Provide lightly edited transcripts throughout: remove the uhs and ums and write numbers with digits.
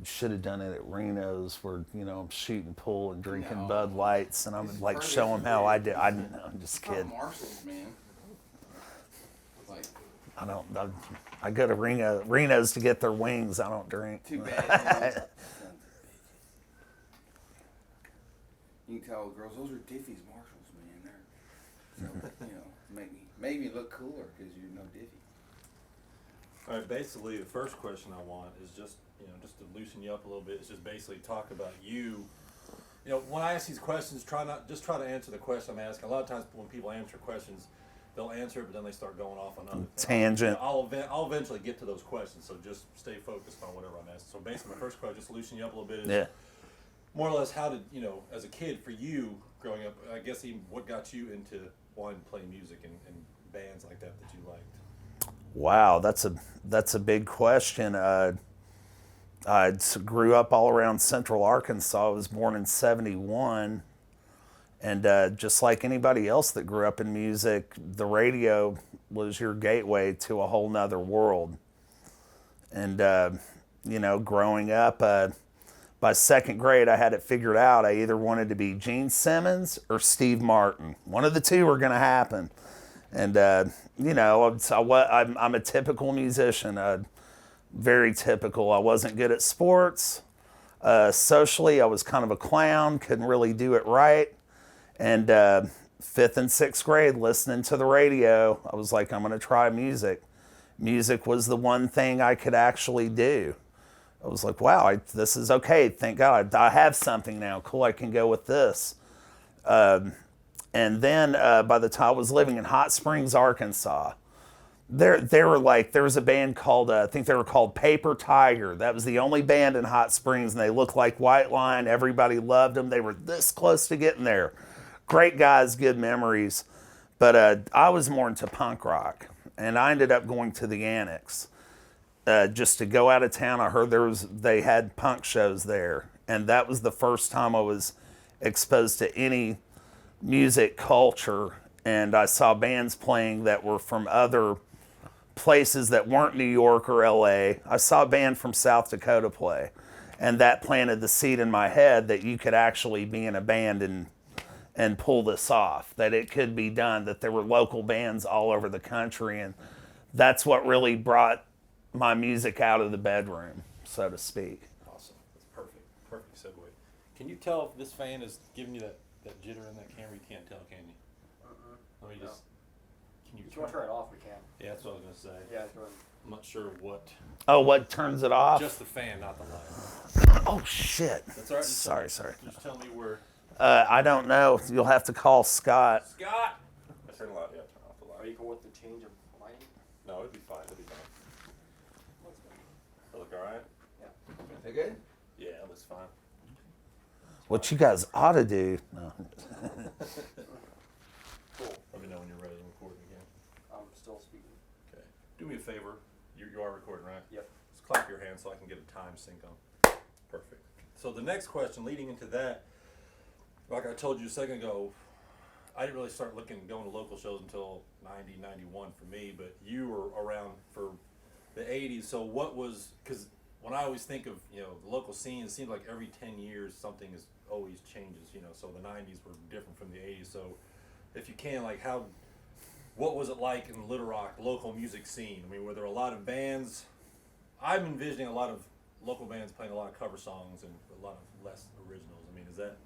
should have done it at Reno's where, I'm shooting pool and drinking No. Bud Lights, and I'm It's like perfect show them for how I video. did. I'm just It's not kidding. Marshalls, man. Like, I go to Reno's to get their wings. I don't drink. too bad. Man. Sons of bitches. You can tell girls, those are Diffie's Marshalls, man. They're, so, make me look cooler because you're no Diffie. All right, basically the first question I want is just to loosen you up a little bit. It's just basically talk about you. When I ask these questions, try to answer the question I'm asking. A lot of times when people answer questions, they'll answer it, but then they start going off on other things. Tangent. I'll eventually get to those questions, so just stay focused on whatever I'm asking. So basically, my first question, just to loosen you up a little bit, is more or less how did as a kid for you growing up? I guess even what got you into wanting to play music and bands like that you liked. Wow, that's a big question. I grew up all around Central Arkansas. I was born in '71, and just like anybody else that grew up in music, the radio was your gateway to a whole nother world. And growing up, by second grade, I had it figured out. I either wanted to be Gene Simmons or Steve Martin. One of the two were going to happen. And, I'm a typical musician, very typical. I wasn't good at sports. Socially, I was kind of a clown, couldn't really do it right. And fifth and sixth grade, listening to the radio, I was like, I'm going to try music. Music was the one thing I could actually do. I was like, wow, this is okay. Thank God I have something now. Cool, I can go with this. And then by the time I was living in Hot Springs, Arkansas, there was a band called, I think they were called Paper Tiger. That was the only band in Hot Springs, and they looked like White Line. Everybody loved them. They were this close to getting there. Great guys, good memories. But I was more into punk rock, and I ended up going to the Annex just to go out of town. I heard they had punk shows there, and that was the first time I was exposed to any music culture, and I saw bands playing that were from other places that weren't New York or LA. I saw a band from South Dakota play, and that planted the seed in my head that you could actually be in a band and pull this off, that it could be done, that there were local bands all over the country, and that's what really brought my music out of the bedroom, so to speak. Awesome. That's perfect segue. Can you tell if this fan is giving you that jitter in that camera? You can't tell, can you? Let me just. Can you? If you want to turn it off, we can. Yeah, that's what I was gonna say. Yeah, go ahead. I'm not sure what. Oh, what turns it off? Just the fan, not the light. Oh shit. That's all right. Sorry. Just tell me where. I don't know. You'll have to call Scott. Scott. I turn the light. Yeah, turn off the Are light. you going with the change of lighting? No, it'd be fine. It'd be fine. That look all right? They good? Yeah, it looks fine. What you guys ought to do. No. Cool. Let me know when you're ready to record again. I'm still speaking. Okay. Do me a favor. You are recording, right? Yep. Just clap your hands so I can get a time sync on. Perfect. So the next question, leading into that, like I told you a second ago, I didn't really start going to local shows until 90, 91 for me, but you were around for the 80s. So what was, because when I always think of, the local scene, it seems like every 10 years something always changes, so the 90s were different from the 80s. So if you can, what was it like in Little Rock, local music scene? I mean, were there a lot of bands? I'm envisioning a lot of local bands playing a lot of cover songs and a lot of less originals. I mean, is that?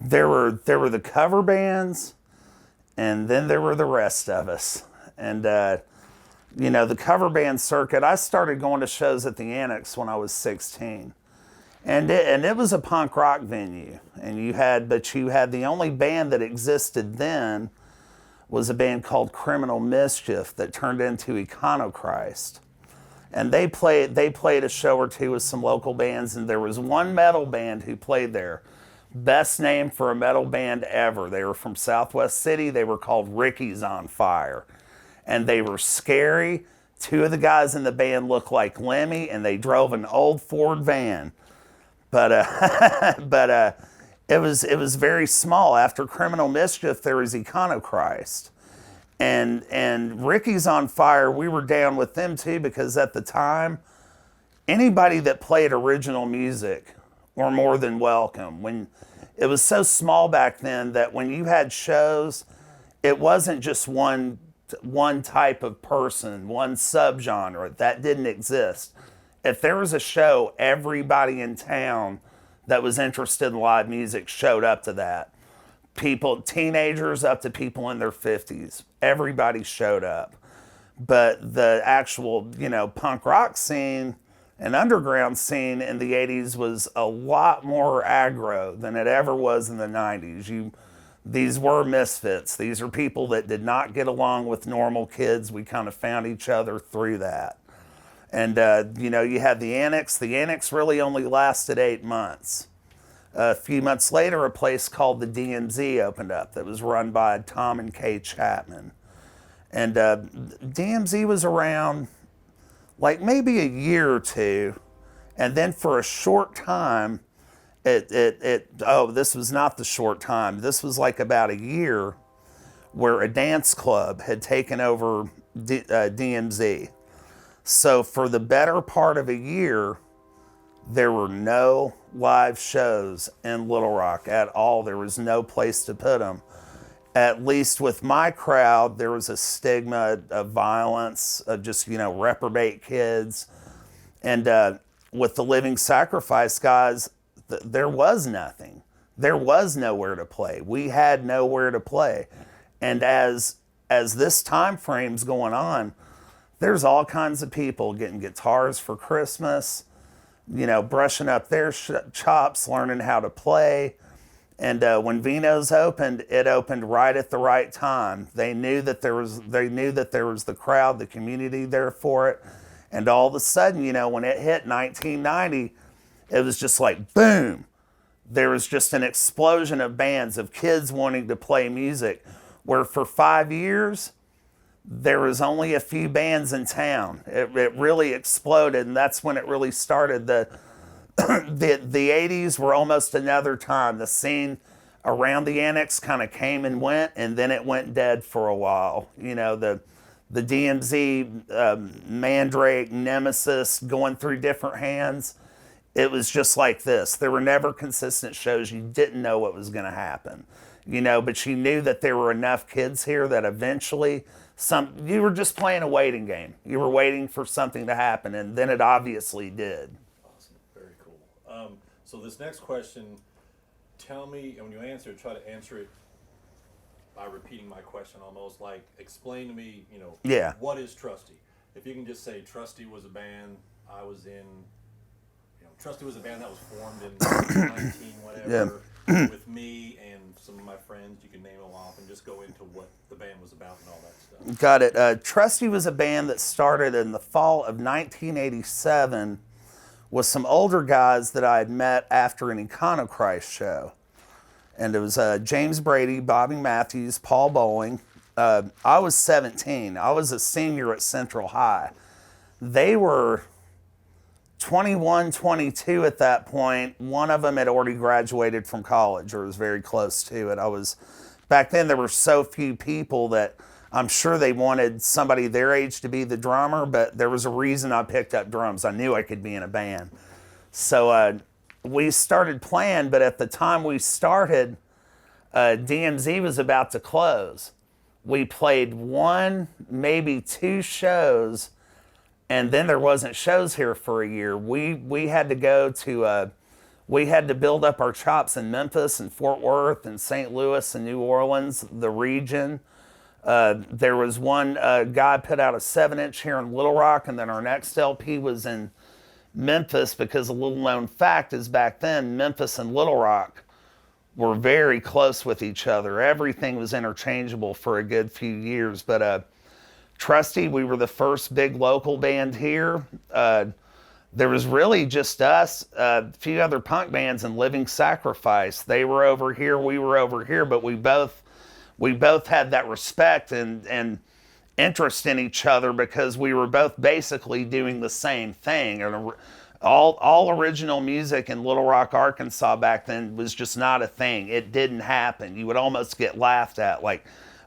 There were the cover bands, and then there were the rest of us. And the cover band circuit, I started going to shows at the Annex when I was 16. And it was a punk rock venue. And you had the only band that existed then was a band called Criminal Mischief that turned into Iconochrist. And they played a show or two with some local bands, and there was one metal band who played there. Best name for a metal band ever. They were from Southwest City. They were called Ricky's on Fire. And they were scary. Two of the guys in the band looked like Lemmy, and they drove an old Ford van. But it was very small. After Criminal Mischief, there was Iconochrist. And Ricky's on Fire, we were down with them too, because at the time, anybody that played original music were more than welcome. When it was so small back then that when you had shows, it wasn't just one type of person, one subgenre. That didn't exist. If there was a show, everybody in town that was interested in live music showed up to that. People, teenagers up to people in their 50s, everybody showed up. But the actual, punk rock scene and underground scene in the 80s was a lot more aggro than it ever was in the 90s. These were misfits. These are people that did not get along with normal kids. We kind of found each other through that. And, you had the Annex. The Annex really only lasted 8 months. A few months later, a place called the DMZ opened up that was run by Tom and Kay Chapman. And DMZ was around like maybe a year or two. And then for a short time, this was not the short time. This was like about a year where a dance club had taken over DMZ. So for the better part of a year, there were no live shows in Little Rock at all. There was no place to put them. At least with my crowd, there was a stigma of violence, of just, reprobate kids. And with the Living Sacrifice guys, there was nothing. There was nowhere to play. We had nowhere to play. And as this time frame's going on, there's all kinds of people getting guitars for Christmas, brushing up their chops, learning how to play. And when Vino's opened, it opened right at the right time. They knew that there was the crowd, the community there for it. And all of a sudden, when it hit 1990, it was just like boom. There was just an explosion of bands, of kids wanting to play music, where for 5 years, there was only a few bands in town. It really exploded, and that's when it really started. The 80s were almost another time. The scene around the Annex kind of came and went, and then it went dead for a while. The DMZ, Mandrake, Nemesis, going through different hands. It was just like this. There were never consistent shows. You didn't know what was going to happen, but you knew that there were enough kids here that eventually you were just playing a waiting game. You were waiting for something to happen, and then it obviously did. Awesome. Very cool. So this next question, tell me, and when you answer it, try to answer it by repeating my question almost, like explain to me, Yeah. What is Trusty? If you can just say Trusty was a band I was in, Trusty was a band that was formed in 19 whatever, with me and some of my friends. You can name them off and just go into what the band was about and all that stuff. Got it. Trusty was a band that started in the fall of 1987 with some older guys that I had met after an Econochrist show. And it was James Brady, Bobby Matthews, Paul Bowling. I was 17. I was a senior at Central High. They were 21, 22 at that point. One of them had already graduated from college or was very close to it. Back then there were so few people that I'm sure they wanted somebody their age to be the drummer, but there was a reason I picked up drums. I knew I could be in a band. So we started playing, but at the time we started, DMZ was about to close. We played 1, maybe 2 shows, and then there wasn't shows here for a year. We had to go to, we had to build up our chops in Memphis and Fort Worth and St. Louis and New Orleans, the region. There was one guy put out a 7-inch here in Little Rock, and then our next LP was in Memphis, because a little known fact is back then, Memphis and Little Rock were very close with each other. Everything was interchangeable for a good few years. But Trusty, we were the first big local band here. There was really just us, a few other punk bands, and Living Sacrifice. They were over here, we were over here, but we both had that respect and interest in each other, because we were both basically doing the same thing. And all original music in Little Rock, Arkansas back then was just not a thing. It didn't happen. You would almost get laughed at, like,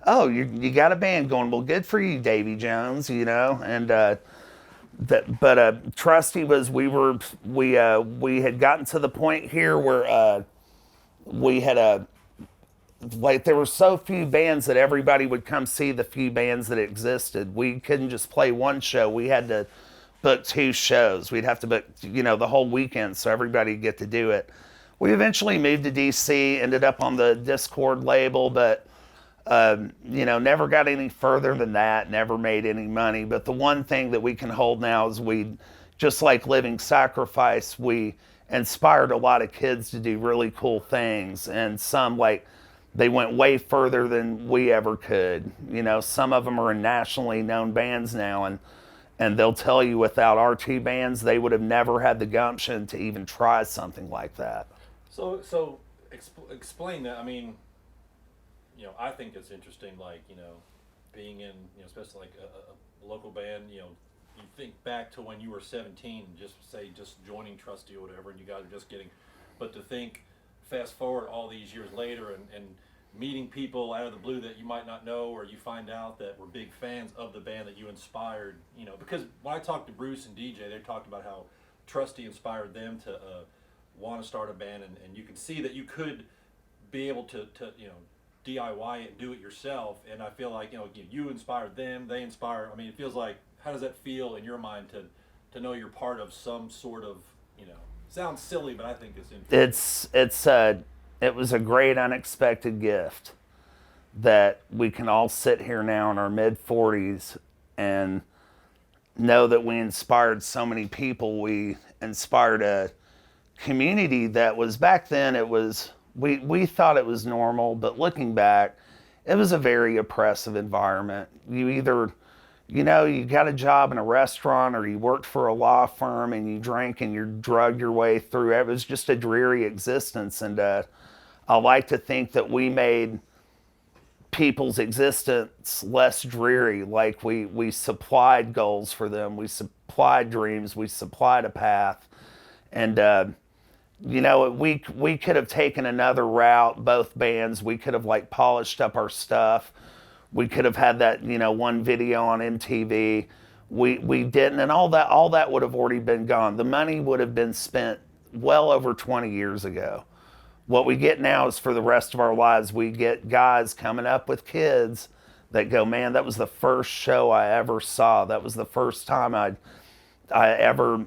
oh, you got a band going. Well, good for you, Davy Jones, And Trusty was we had gotten to the point here where we had like there were so few bands that everybody would come see the few bands that existed. We couldn't just play one show. We had to book 2 shows. We'd have to book, the whole weekend so everybody could get to do it. We eventually moved to DC, ended up on the Discord label, but never got any further than that, never made any money. But the one thing that we can hold now is just like Living Sacrifice, we inspired a lot of kids to do really cool things. And some, like, they went way further than we ever could. Some of them are in nationally known bands now, and they'll tell you without our 2 bands, they would have never had the gumption to even try something like that. So explain that. I mean, I think it's interesting, like, being in, especially like a local band, you think back to when you were 17, just joining Trusty or whatever, and you guys are just getting, but to think, fast forward all these years later and meeting people out of the blue that you might not know, or you find out that were big fans of the band that you inspired, because when I talked to Bruce and DJ, they talked about how Trusty inspired them to want to start a band, and you can see that you could be able to DIY it and do it yourself. And I feel like you inspired them, they inspire. I mean, it feels like, how does that feel in your mind to know you're part of some sort of, sounds silly, but I think it's interesting. It was a great unexpected gift that we can all sit here now in our mid-40s and know that we inspired so many people. We inspired a community that was, back then, we thought it was normal, but looking back, it was a very oppressive environment. You either, you got a job in a restaurant, or you worked for a law firm, and you drank and you drugged your way through. It was just a dreary existence. And I like to think that we made people's existence less dreary. Like we supplied goals for them. We supplied dreams. We supplied a path. And, we could have taken another route, both bands. We could have like polished up our stuff. We could have had that, one video on MTV. We didn't, and all that would have already been gone. The money would have been spent well over 20 years ago. What we get now is for the rest of our lives. We get guys coming up with kids that go, man, that was the first show I ever saw. That was the first time I ever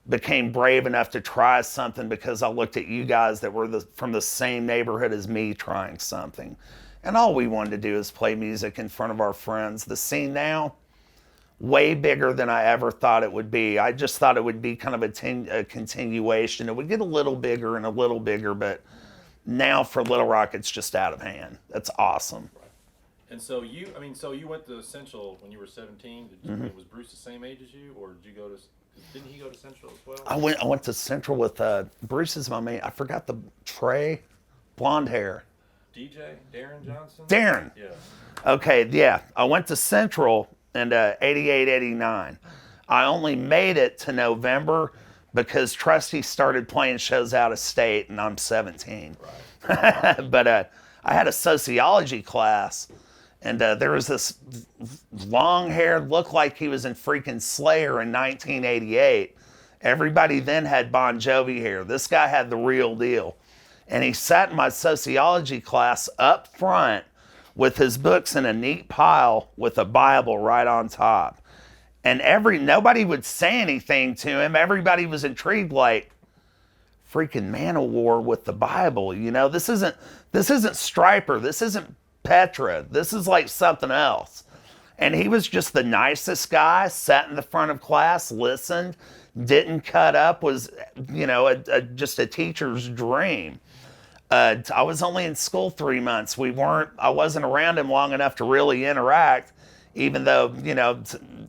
became brave enough to try something, because I looked at you guys that were from the same neighborhood as me trying something. And all we wanted to do is play music in front of our friends. The scene now, way bigger than I ever thought it would be. I just thought it would be kind of a continuation. It would get a little bigger and a little bigger, but now for Little Rock, it's just out of hand. That's awesome. Right. And so you went to Central when you were 17. Was Bruce the same age as you, or did you go to? Didn't he go to Central as well? I went to Central with Bruce is my man. I forgot the Trey, blonde hair. DJ Darren Johnson. Darren. Yeah. Okay, yeah. I went to Central in 88, 89. I only made it to November because Trusty started playing shows out of state, and I'm 17. Right. But I had a sociology class. And there was this long-haired, looked like he was in freaking Slayer in 1988. Everybody then had Bon Jovi hair. This guy had the real deal. And he sat in my sociology class up front with his books in a neat pile with a Bible right on top. And nobody would say anything to him. Everybody was intrigued, like, freaking Man-O-War with the Bible. This isn't Stryper. This isn't Petra. This is like something else. And he was just the nicest guy, sat in the front of class, listened, didn't cut up, was, just a teacher's dream. I was only in school 3 months. I wasn't around him long enough to really interact, even though,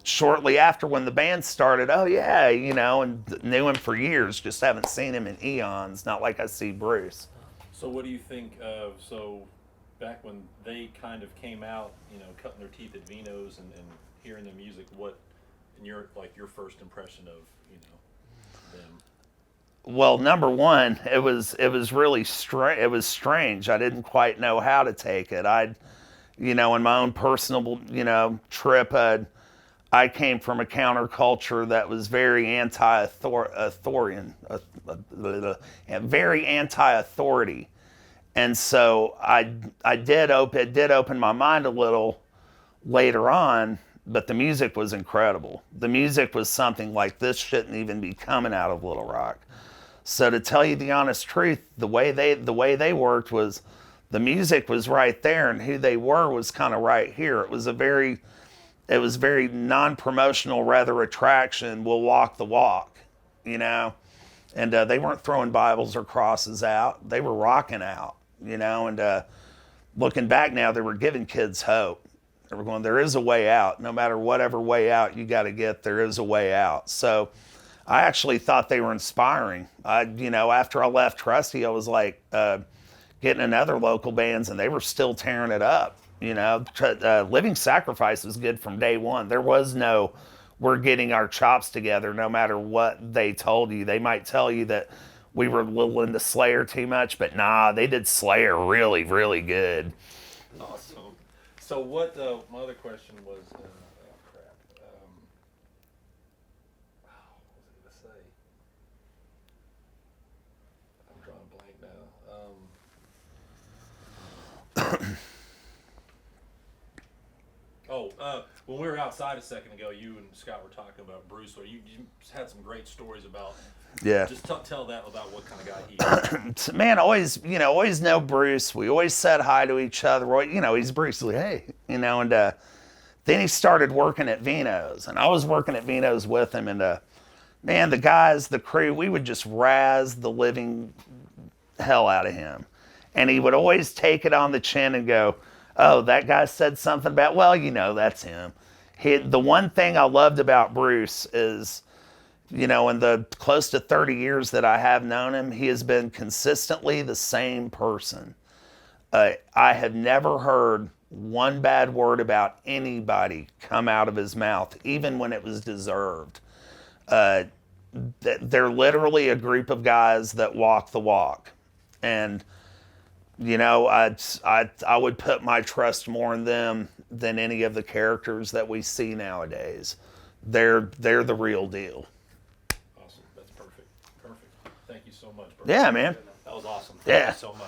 shortly after when the band started, oh yeah, and knew him for years, just haven't seen him in eons, not like I see Bruce. So what do you think of, back when they kind of came out, cutting their teeth at Vino's and hearing the music, what, in your first impression of, them? Well, number one, it was really it was strange. I didn't quite know how to take it. In my own personal, trip, I came from a counterculture that was very anti-authoritarian, very anti-authority, and so it did open my mind a little later on. But the music was incredible. The music was something like this shouldn't even be coming out of Little Rock. So to tell you the honest truth, the way they worked was the music was right there, and who they were was kind of right here. It was very non-promotional, rather attraction. We'll walk the walk, you know. And they weren't throwing Bibles or crosses out. They were rocking out, you know. And looking back now, they were giving kids hope. They were going, there is a way out. No matter whatever way out you got to get, there is a way out. So I actually thought they were inspiring. After I left Trusty, I was like getting in other local bands, and they were still tearing it up. You know, Living Sacrifice was good from day one. There was no, we're getting our chops together no matter what they told you. They might tell you that we were a little into Slayer too much, but nah, they did Slayer really, really good. Awesome. So what, my other question was, what was I going to say? I'm drawing a blank now. When we were outside a second ago, you and Scott were talking about Bruce, or you had some great stories about. Yeah. Just tell that about what kind of guy he is. Man, always know Bruce. We always said hi to each other. You know, he's Bruce. Like, hey, you know, and then he started working at Vino's, and I was working at Vino's with him, and man, the guys, the crew, we would just razz the living hell out of him, and he would always take it on the chin and go, oh, that guy said something about, well, you know, that's him. The one thing I loved about Bruce is, you know, in the close to 30 years that I have known him, he has been consistently the same person. I have never heard one bad word about anybody come out of his mouth, even when it was deserved. They're literally a group of guys that walk the walk. And, you know, I would put my trust more in them than any of the characters that we see nowadays. They're the real deal. Awesome. That's perfect. Perfect. Thank you so much, bro. Yeah, man. That was awesome. Yeah. Thank you so much.